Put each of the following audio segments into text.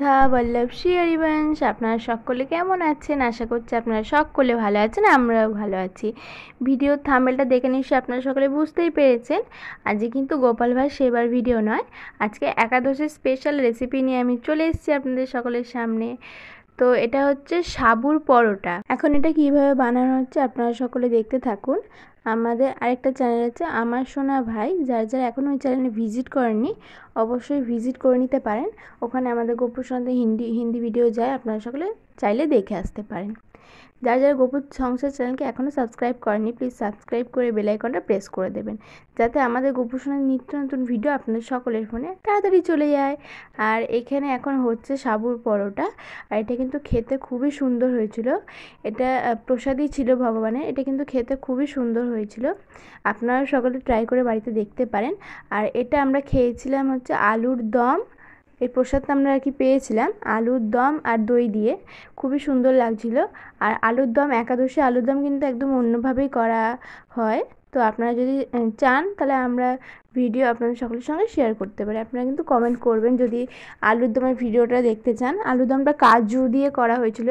রাধা বল্লভ শ্রী হরিবংশ। আপনারা সকলে কেমন আছেন? আশা করছি আপনারা সকলে ভালো আছেন, আমরাও ভালো আছি। ভিডিওর থাম্বনেলটা দেখে নিশ্চয়ই আপনারা সকলে বুঝতেই পেরেছেন আজকে কিন্তু গোপাল ভাঁড় সেবার ভিডিও নয়, আজকে একাদশীর স্পেশাল রেসিপি নিয়ে আমি চলে এসেছি আপনাদের সকলের সামনে। তো এটা হচ্ছে সাবুর পরোটা। এখন এটা কিভাবে বানানো হচ্ছে আপনারা সকলে দেখতে থাকুন। আমাদের আরেকটা চ্যানেল আছে আমার সোনা ভাই, যারা যারা এখন ওই চ্যানেলে ভিজিট করেননি অবশ্যই ভিজিট করে নিতে পারেন। ওখানে আমাদের গোপুর সঙ্গে হিন্দি ভিডিও যায়, আপনারা সকলে চাইলে দেখে আসতে পারেন। যারা যারা গোপুর সংসার চ্যানেলকে এখনও সাবস্ক্রাইব করেনি প্লিজ সাবস্ক্রাইব করে বেল আইকনটা প্রেস করে দেবেন, যাতে আমাদের গোপুর সঙ্গে নিত্য নতুন ভিডিও আপনাদের সকলের ফোনে তাড়াতাড়ি চলে যায়। আর এখানে এখন হচ্ছে সাবুর পরোটা, আর এটা কিন্তু খেতে খুবই সুন্দর হয়েছিল। এটা প্রসাদই ছিল ভগবানের, এটা কিন্তু খেতে খুবই সুন্দর হয়েছিল। আপনারা সকলে ট্রাই করে বাড়িতে দেখতে পারেন। আর এটা আমরা খেয়েছিলাম হচ্ছে আলুর দম, এই প্রসাদটা আমরা আর কি পেয়েছিলাম আলুর দম আর দই দিয়ে, খুবই সুন্দর লাগছিল। আর আলুর দম, একাদশী আলুর দম কিন্তু একদম অন্যভাবেই করা হয়। তো আপনারা যদি চান তাহলে আমরা ভিডিও আপনাদের সকলের সঙ্গে শেয়ার করতে পারি। আপনারা কিন্তু কমেন্ট করবেন যদি আলুর দমের ভিডিওটা দেখতে চান। আলুর দমটা কাজু দিয়ে করা হয়েছিল,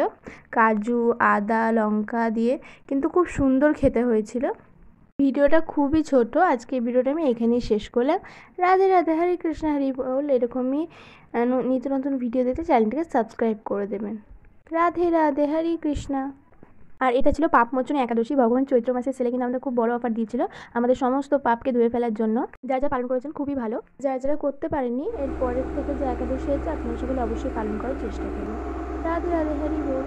কাজু, আদা, লঙ্কা দিয়ে, কিন্তু খুব সুন্দর খেতে হয়েছিল। ভিডিওটা খুবই ছোট, আজকে ভিডিওটা আমি এখানেই শেষ করলাম। রাধে রাধে, হরে কৃষ্ণ, হরি বল। এরকমই নিত্য নতুন ভিডিও দেখতে চ্যানেলটিকে সাবস্ক্রাইব করে দেবেন। রাধে রাধে, হরে কৃষ্ণ। আর এটা ছিল পাপমোচনী একাদশী, ভগবান চৈত্র মাসের সেলে কিন্তু আমাদের খুব বড় অফার দিয়েছিল আমাদের সমস্ত পাপকে ধুয়ে ফেলার জন্য। যারা যারা পালন করেছেন খুবই ভালো, যারা যারা করতে পারেননি এর পরের থেকে যে একাদশী হয়েছে আপনারা সকলে অবশ্যই পালন করার চেষ্টা করবেন। রাধে রাধে, হরি বল।